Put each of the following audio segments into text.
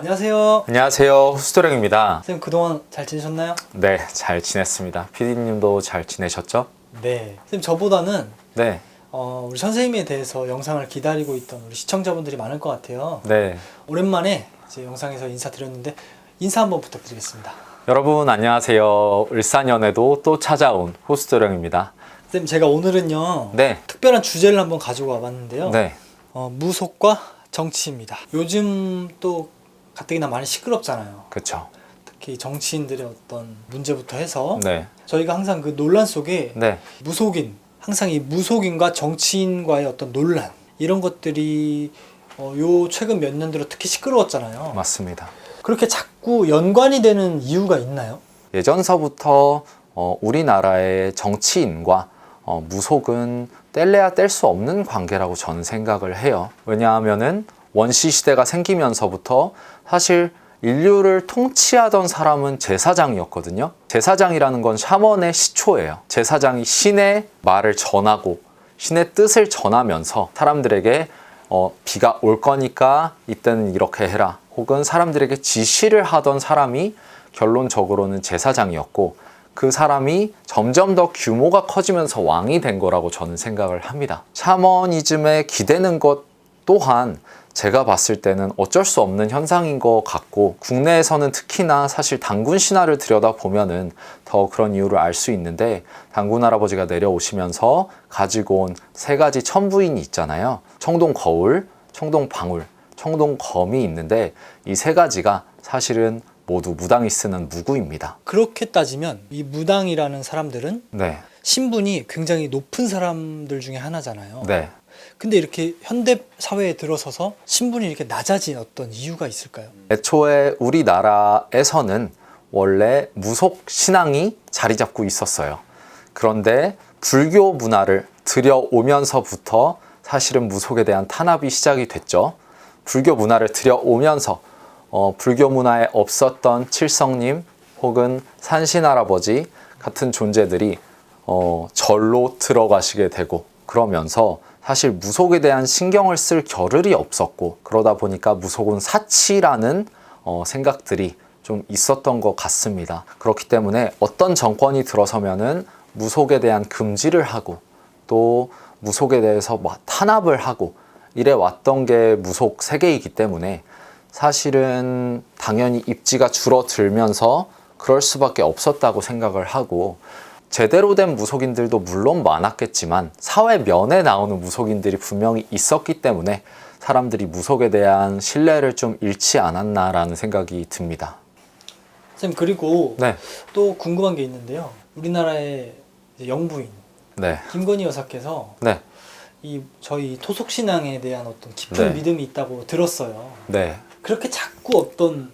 안녕하세요. 안녕하세요. 후스토령입니다. 선생님 그동안 잘 지내셨나요? 네, 잘 지냈습니다. PD님도 잘 지내셨죠? 네. 선생님 저보다는 네, 우리 선생님에 대해서 영상을 기다리고 있던 우리 시청자분들이 많을 것 같아요. 네. 오랜만에 이제 영상에서 인사드렸는데 인사 한번 부탁드리겠습니다. 여러분 안녕하세요. 을사년에도 또 찾아온 후스토령입니다. 선생님 제가 오늘은요 네, 특별한 주제를 한번 가지고 와봤는데요. 네, 무속과 정치입니다. 요즘 또 가뜩이나 많이 시끄럽잖아요. 그렇죠. 특히 정치인들의 어떤 문제부터 해서 네, 저희가 항상 그 논란 속에 네, 무속인, 항상 이 무속인과 정치인과의 어떤 논란 이런 것들이 요 최근 몇 년 들어 특히 시끄러웠잖아요. 맞습니다. 그렇게 자꾸 연관이 되는 이유가 있나요? 예전서부터 우리나라의 정치인과 무속은 뗄래야 뗄 수 없는 관계라고 저는 생각을 해요. 왜냐하면은 원시시대가 생기면서부터 사실 인류를 통치하던 사람은 제사장이었거든요. 제사장이라는 건 샤먼의 시초예요. 제사장이 신의 말을 전하고 신의 뜻을 전하면서 사람들에게 비가 올 거니까 이때는 이렇게 해라, 혹은 사람들에게 지시를 하던 사람이 결론적으로는 제사장이었고, 그 사람이 점점 더 규모가 커지면서 왕이 된 거라고 저는 생각을 합니다. 샤머니즘에 기대는 것 또한 제가 봤을 때는 어쩔 수 없는 현상인 것 같고, 국내에서는 특히나 사실 단군 신화를 들여다보면은 더 그런 이유를 알 수 있는데, 단군 할아버지가 내려오시면서 가지고 온 세 가지 천부인이 있잖아요. 청동 거울, 청동 방울, 청동 검이 있는데, 이 세 가지가 사실은 모두 무당이 쓰는 무구입니다. 그렇게 따지면 이 무당이라는 사람들은 네, 신분이 굉장히 높은 사람들 중에 하나잖아요. 네. 근데 이렇게 현대 사회에 들어서서 신분이 이렇게 낮아진 어떤 이유가 있을까요? 애초에 우리나라에서는 원래 무속 신앙이 자리 잡고 있었어요. 그런데 불교 문화를 들여오면서부터 사실은 무속에 대한 탄압이 시작이 됐죠. 불교 문화를 들여오면서 불교 문화에 없었던 칠성님 혹은 산신할아버지 같은 존재들이 절로 들어가시게 되고, 그러면서 사실 무속에 대한 신경을 쓸 겨를이 없었고, 그러다 보니까 무속은 사치라는 생각들이 좀 있었던 것 같습니다. 그렇기 때문에 어떤 정권이 들어서면은 무속에 대한 금지를 하고, 또 무속에 대해서 탄압을 하고 이래 왔던 게 무속 세계이기 때문에 사실은 당연히 입지가 줄어들면서 그럴 수밖에 없었다고 생각을 하고, 제대로 된 무속인들도 물론 많았겠지만 사회면에 나오는 무속인들이 분명히 있었기 때문에 사람들이 무속에 대한 신뢰를 좀 잃지 않았나라는 생각이 듭니다. 선생님 그리고 네, 또 궁금한 게 있는데요. 우리나라의 이제 영부인 네, 김건희 여사께서 네, 이 저희 토속 신앙에 대한 어떤 깊은 네. 믿음이 있다고 들었어요. 네. 그렇게 자꾸 어떤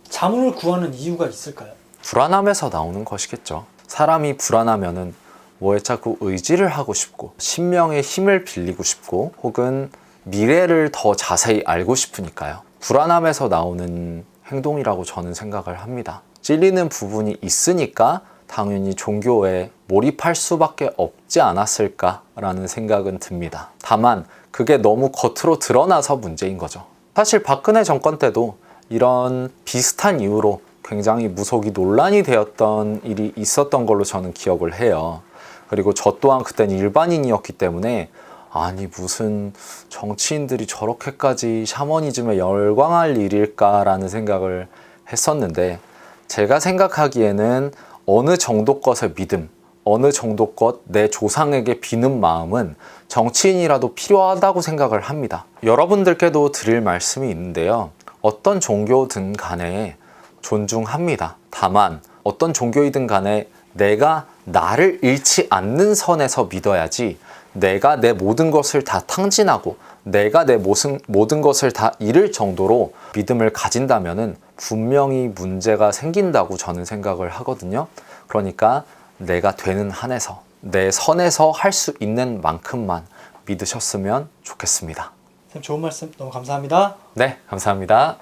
자문을 구하는 이유가 있을까요? 불안함에서 나오는 것이겠죠. 사람이 불안하면은 뭐에 자꾸 의지를 하고 싶고, 신명의 힘을 빌리고 싶고, 혹은 미래를 더 자세히 알고 싶으니까요. 불안함에서 나오는 행동이라고 저는 생각을 합니다. 찔리는 부분이 있으니까 당연히 종교에 몰입할 수밖에 없지 않았을까라는 생각은 듭니다. 다만 그게 너무 겉으로 드러나서 문제인 거죠. 사실 박근혜 정권 때도 이런 비슷한 이유로 굉장히 무속이 논란이 되었던 일이 있었던 걸로 저는 기억을 해요. 그리고 저 또한 그때는 일반인이었기 때문에 아니 무슨 정치인들이 저렇게까지 샤머니즘에 열광할 일일까라는 생각을 했었는데, 제가 생각하기에는 어느 정도 것의 믿음, 어느 정도 것 내 조상에게 비는 마음은 정치인이라도 필요하다고 생각을 합니다. 여러분들께도 드릴 말씀이 있는데요. 어떤 종교든 간에 존중합니다. 다만 어떤 종교이든 간에 내가 나를 잃지 않는 선에서 믿어야지, 내가 내 모든 것을 다 탕진하고 내가 내 모든 것을 다 잃을 정도로 믿음을 가진다면은 분명히 문제가 생긴다고 저는 생각을 하거든요. 그러니까 내가 되는 한에서 내 선에서 할 수 있는 만큼만 믿으셨으면 좋겠습니다. 선생님 좋은 말씀 너무 감사합니다. 네, 감사합니다.